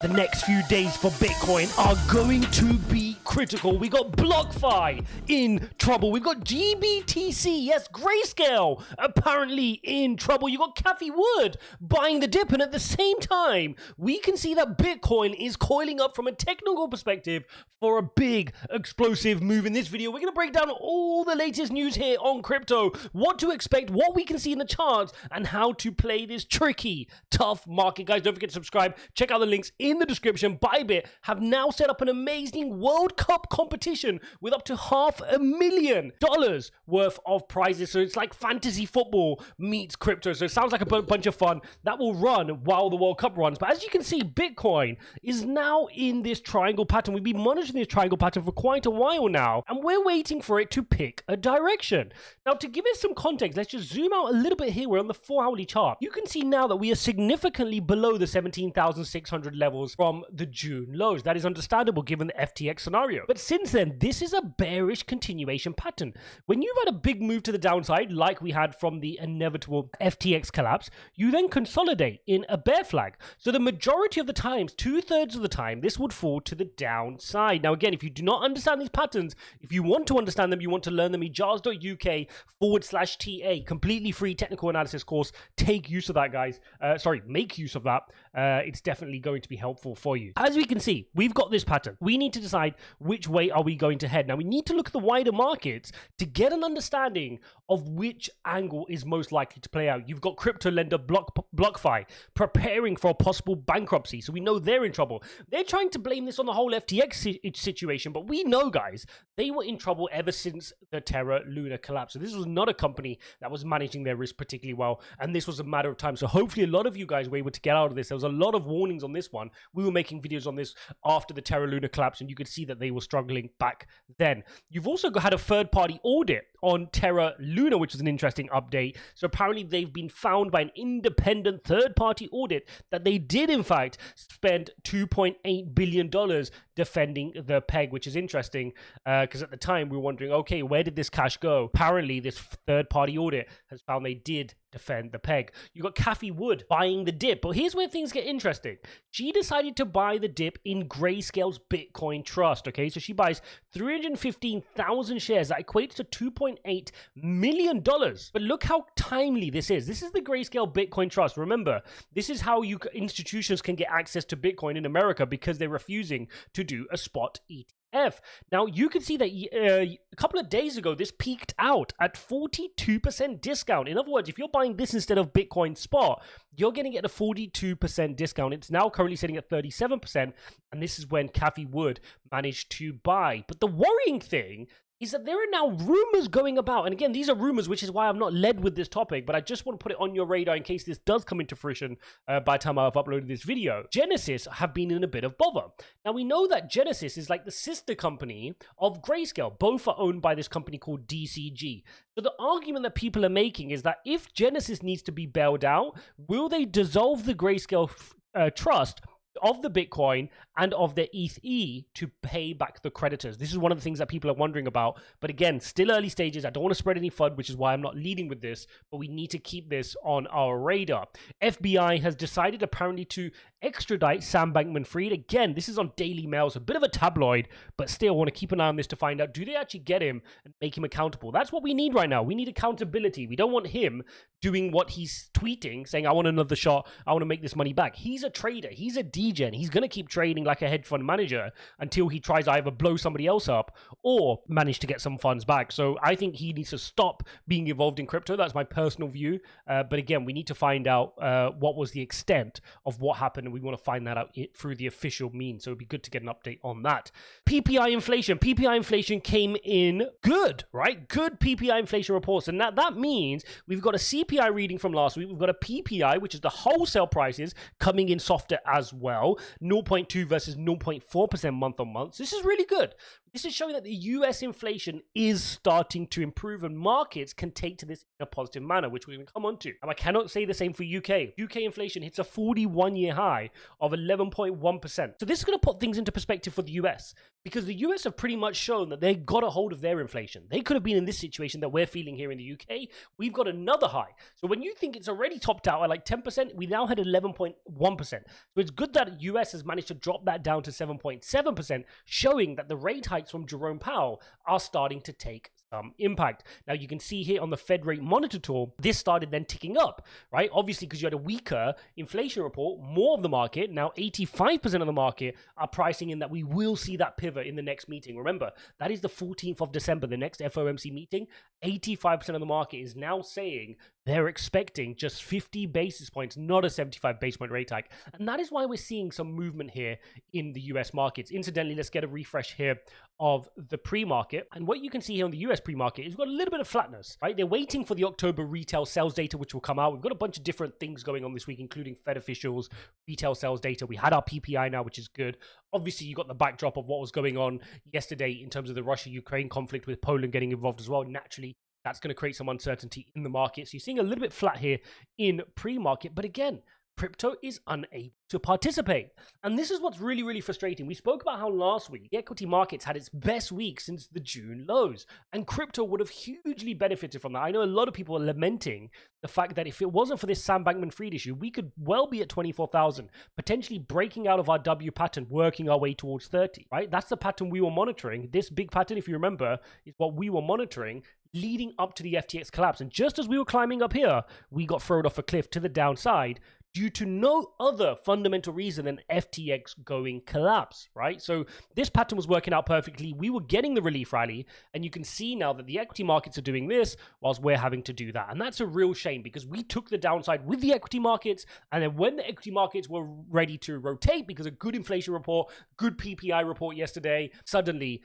The next few days for Bitcoin are going to be critical. We got BlockFi in trouble. We've got GBTC, yes, Grayscale, apparently in trouble. You got Cathie buying the dip, and at the same time, we can see that Bitcoin is coiling up from a technical perspective for a big explosive move. In this video, we're going to break down all the latest news here on crypto, what to expect, what we can see in the charts, and how to play this tricky, tough market. Guys, don't forget to subscribe. Check out the links in the description. Bybit have now set up an amazing World Cup competition with up to $500,000 worth of prizes. So it's like fantasy football meets crypto. So it sounds like a bunch of fun that will run while the World Cup runs. But as you can see, Bitcoin is now in this triangle pattern. We've been monitoring this triangle pattern for quite a while now, and we're waiting for it to pick a direction. Now, to give it some context, let's just zoom out a little bit here. We're on the 4-hourly chart. You can see now that we are significantly below the 17,600 levels from the June lows. That is understandable given the FTX scenario. But since then, this is a bearish continuation pattern. When you've had a big move to the downside, like we had from the inevitable FTX collapse, you then consolidate in a bear flag. So the majority of the times, 2/3 of the time, this would fall to the downside. Now, again, if you do not understand these patterns, if you want to understand them, you want to learn them, ijaz.uk/TA, completely free technical analysis course. Take use of that, guys. Make use of that. It's definitely going to be helpful for you. As we can see, we've got this pattern. We need to decide which way are we going to head. Now, we need to look at the wider markets to get an understanding of which angle is most likely to play out. You've got crypto lender BlockFi preparing for a possible bankruptcy. So we know they're in trouble. They're trying to blame this on the whole FTX situation, but we know, guys, they were in trouble ever since the Terra Luna collapse. So this was not a company that was managing their risk particularly well, and this was a matter of time. So hopefully a lot of you guys were able to get out of this. There was a lot of warnings on this one. We were making videos on this after the Terra Luna collapse, and you could see that they were struggling back then. You've also had a third-party audit on Terra Luna, which is an interesting update. So apparently they've been found by an independent third-party audit that they did, in fact, spend $2.8 billion defending the peg, which is interesting because at the time we were wondering, okay, where did this cash go? Apparently this third-party audit has found they did defend the peg. You got Cathie buying the dip, but here's where things get interesting. She decided to buy the dip in Grayscale's Bitcoin Trust. Okay, so she buys 315,000 shares. That equates to $2.8 million. But look how timely this is. This is the Grayscale Bitcoin Trust. Remember, this is how institutions can get access to Bitcoin in America because they're refusing to do a spot ETF. Now, you can see that a couple of days ago, this peaked out at 42% discount. In other words, if you're buying this instead of Bitcoin spot, you're going to get a 42% discount. It's now currently sitting at 37%, and this is when Cathie managed to buy. But the worrying thing is that there are now rumors going about, and again, these are rumors, which is why I'm not led with this topic, but I just want to put it on your radar in case this does come into fruition by the time I've uploaded this video. Genesis have been in a bit of bother. Now, we know that Genesis is like the sister company of Grayscale. Both are owned by this company called DCG. So the argument that people are making is that if Genesis needs to be bailed out, will they dissolve the Grayscale trust of the Bitcoin and of the ETH to pay back the creditors? This is one of the things that people are wondering about. But again, still early stages. I don't want to spread any FUD, which is why I'm not leading with this, but we need to keep this on our radar. FBI has decided apparently to extradite Sam Bankman-Fried. Again, this is on Daily Mail, so a bit of a tabloid, but still want to keep an eye on this to find out, do they actually get him and make him accountable? That's what we need right now. We need accountability. We don't want him doing what he's tweeting, saying, I want another shot, I want to make this money back. He's a trader. He's a degen. He's going to keep trading like a hedge fund manager until he tries to either blow somebody else up or manage to get some funds back. So I think he needs to stop being involved in crypto. That's my personal view. But again, we need to find out what was the extent of what happened, and we want to find that out through the official means. So it'd be good to get an update on that. PPI inflation. PPI inflation came in good, right? Good PPI inflation reports. And that means we've got a CPI reading from last week. We've got a PPI, which is the wholesale prices, coming in softer as well. 0.2 versus 0.4% month on month. So this is really good. This is showing that the US inflation is starting to improve, and markets can take to this in a positive manner, which we're going to come on to. And I cannot say the same for UK. UK inflation hits a 41-year high high of 11.1%. So this is going to put things into perspective for the US, because the US have pretty much shown that they got a hold of their inflation. They could have been in this situation that we're feeling here in the UK. We've got another high. So when you think it's already topped out at like 10%, we now had 11.1%. So it's good that US has managed to drop that down to 7.7%, showing that the rate hikes from Jerome Powell are starting to take some impact. Now you can see here on the Fed rate monitor tool, this started then ticking up, right? Obviously, because you had a weaker inflation report, more of the market, now 85% of the market are pricing in that we will see that pivot in the next meeting. Remember, that is the 14th of December, the next FOMC meeting. 85% of the market is now saying they're expecting just 50 basis points, not a 75 basis point rate hike. And that is why we're seeing some movement here in the US markets. Incidentally, let's get a refresh here of the pre-market. And what you can see here on the US pre-market is we've got a little bit of flatness, right? They're waiting for the October retail sales data, which will come out. We've got a bunch of different things going on this week, including Fed officials, retail sales data. We had our PPI now, which is good. Obviously, you got the backdrop of what was going on yesterday in terms of the Russia-Ukraine conflict, with Poland getting involved as well. Naturally, that's going to create some uncertainty in the market. So you're seeing a little bit flat here in pre-market. But again, crypto is unable to participate. And this is what's really, really frustrating. We spoke about how last week the equity markets had its best week since the June lows, and crypto would have hugely benefited from that. I know a lot of people are lamenting the fact that if it wasn't for this Sam Bankman-Fried issue, we could well be at 24,000, potentially breaking out of our W pattern, working our way towards 30, right? That's the pattern we were monitoring. This big pattern, if you remember, is what we were monitoring leading up to the FTX collapse. And just as we were climbing up here, we got thrown off a cliff to the downside due to no other fundamental reason than FTX going collapse, right? So this pattern was working out perfectly. We were getting the relief rally, and you can see now that the equity markets are doing this whilst we're having to do that. And that's a real shame, because we took the downside with the equity markets, and then when the equity markets were ready to rotate because of good inflation report, good PPI report yesterday, suddenly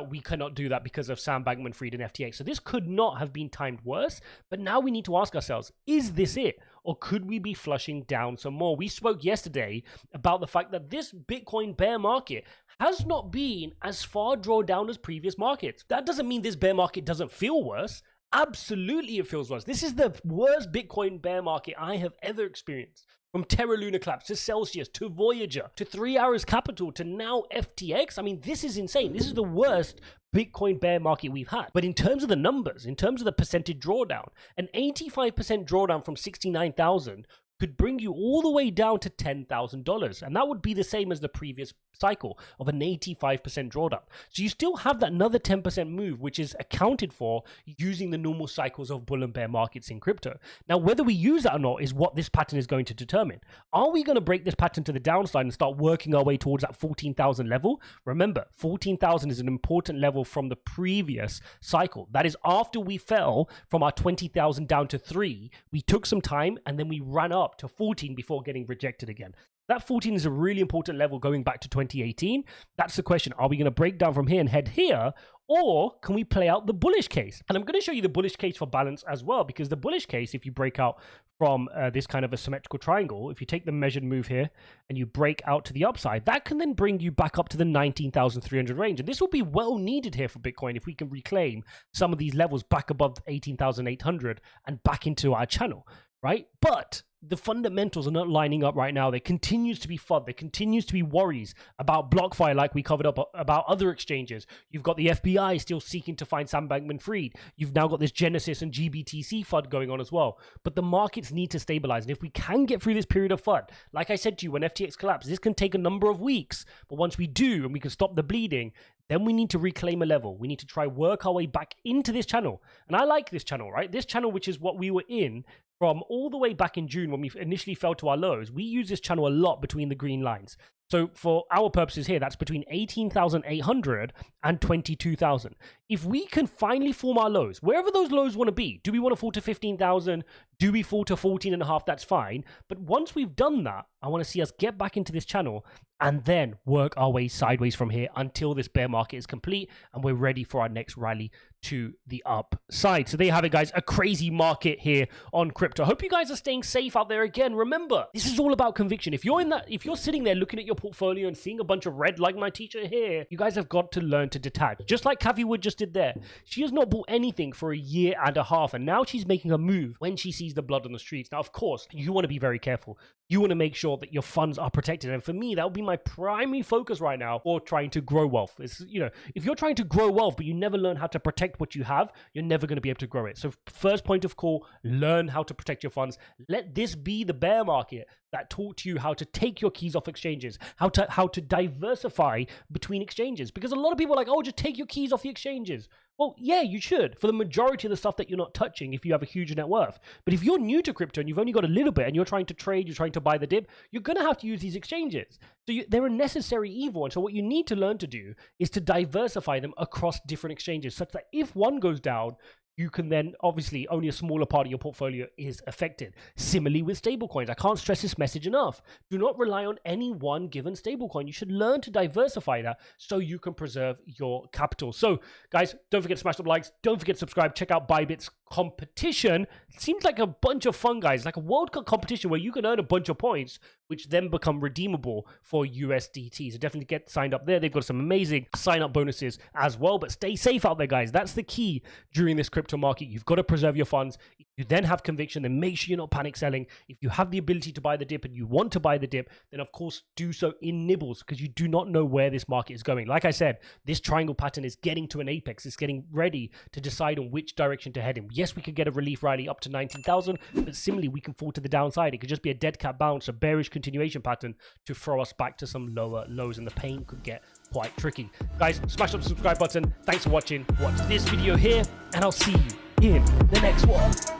we cannot do that because of Sam Bankman-Fried and FTX. So this could not have been timed worse, but now we need to ask ourselves, is this it? Or could we be flushing down some more? We spoke yesterday about the fact that this Bitcoin bear market has not been as far drawn down as previous markets. That doesn't mean this bear market doesn't feel worse. Absolutely, it feels worse. This is the worst Bitcoin bear market I have ever experienced. From Terra Luna collapse to Celsius to Voyager to 3 Hours Capital to now FTX. I mean, this is insane. This is the worst Bitcoin bear market we've had. But in terms of the numbers, in terms of the percentage drawdown, an 85% drawdown from 69,000 could bring you all the way down to $10,000. And that would be the same as the previous cycle of an 85% drawdown. So you still have that another 10% move, which is accounted for using the normal cycles of bull and bear markets in crypto. Now, whether we use that or not is what this pattern is going to determine. Are we going to break this pattern to the downside and start working our way towards that 14,000 level? Remember, 14,000 is an important level from the previous cycle. That is after we fell from our 20,000 down to 3. We took some time and then we ran up to 14 before getting rejected again. That 14 is a really important level going back to 2018. That's the question. Are we going to break down from here and head here? Or can we play out the bullish case? And I'm going to show you the bullish case for balance as well, because the bullish case, if you break out from this kind of a symmetrical triangle, if you take the measured move here and you break out to the upside, that can then bring you back up to the 19,300 range. And this will be well needed here for Bitcoin if we can reclaim some of these levels back above 18,800 and back into our channel, right? But the fundamentals are not lining up right now. There continues to be FUD. There continues to be worries about BlockFi, like we covered up about other exchanges. You've got the FBI still seeking to find Sam Bankman-Fried. You've now got this Genesis and GBTC FUD going on as well. But the markets need to stabilize. And if we can get through this period of FUD, like I said to you, when FTX collapsed, this can take a number of weeks. But once we do, and we can stop the bleeding, then we need to reclaim a level. We need to try work our way back into this channel. And I like this channel, right? This channel, which is what we were in from all the way back in June when we initially fell to our lows. We use this channel a lot between the green lines. So for our purposes here, that's between 18,800 and 22,000. If we can finally form our lows, wherever those lows want to be, do we want to fall to 15,000? Do we fall to 14.5? That's fine. But once we've done that, I want to see us get back into this channel and then work our way sideways from here until this bear market is complete and we're ready for our next rally to the upside. So there you have it, guys. A crazy market here on crypto. Hope you guys are staying safe out there. Again, remember, this is all about conviction. If you're sitting there looking at your portfolio and seeing a bunch of red like my teacher here, you guys have got to learn to detach. Just like Cathie Wood just did there. She has not bought anything for a year and a half, and now she's making a move when she sees the blood on the streets. Now, of course, you want to be very careful. You want to make sure that your funds are protected. And for me, that would be my primary focus right now for trying to grow wealth. It's, you know, if you're trying to grow wealth, but you never learn how to protect what you have, you're never going to be able to grow it. So first point of call, learn how to protect your funds. Let this be the bear market that taught you how to take your keys off exchanges, how to diversify between exchanges. Because a lot of people are like, oh, just take your keys off the exchanges. Well, yeah, you should for the majority of the stuff that you're not touching if you have a huge net worth. But if you're new to crypto and you've only got a little bit and you're trying to trade, you're trying to buy the dip, you're going to have to use these exchanges. So they're a necessary evil. And so what you need to learn to do is to diversify them across different exchanges such that if one goes down, you can then, obviously, only a smaller part of your portfolio is affected. Similarly with stablecoins, I can't stress this message enough. Do not rely on any one given stablecoin. You should learn to diversify that so you can preserve your capital. So, guys, don't forget to smash the likes. Don't forget to subscribe. Check out Bybit's competition. It seems like a bunch of fun, guys. Like a World Cup competition where you can earn a bunch of points, which then become redeemable for USDT. So definitely get signed up there. They've got some amazing sign-up bonuses as well. But stay safe out there, guys. That's the key during this crypto market. You've got to preserve your funds. If you then have conviction, then make sure you're not panic selling. If you have the ability to buy the dip and you want to buy the dip, then of course do so in nibbles because you do not know where this market is going. Like I said, this triangle pattern is getting to an apex. It's getting ready to decide on which direction to head in. Yes, we could get a relief rally up to 19,000, but similarly, we can fall to the downside. It could just be a dead cat bounce, a bearish continuation pattern to throw us back to some lower lows, and the pain could get quite tricky. Guys, smash up the subscribe button. Thanks for watching. Watch this video here, and I'll see you in the next one.